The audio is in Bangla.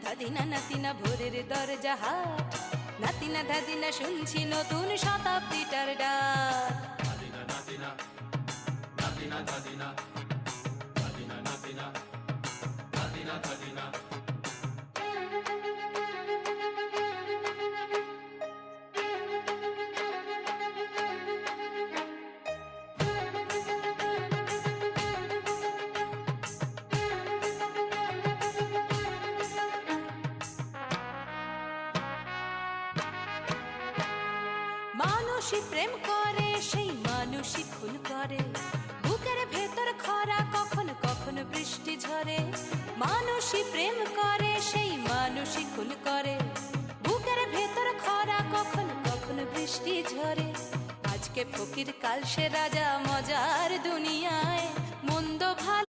ধাদিনা নাতিনা ভোরের দরজা হাট, নাতিনা ধাদিনা শুনছি নতুন শতাব্দীটার ডাক। নাতিনা নাতিনা নাতিনা ধাদিনা নাতিনা নাতিনা নাতিনা ধাদিনা। মানুষই প্রেম করে সেই মানুষই খুন করে, বুকের ভেতর খরা কখন কখন বৃষ্টি ঝরে। মানুষই প্রেম করে সেই মানুষই খুন করে, বুকের ভেতর খরা কখন কখন বৃষ্টি ঝরে। আজকে ফকির কাল সে রাজা মজার দুনিয়ায়, মন্দ ভালো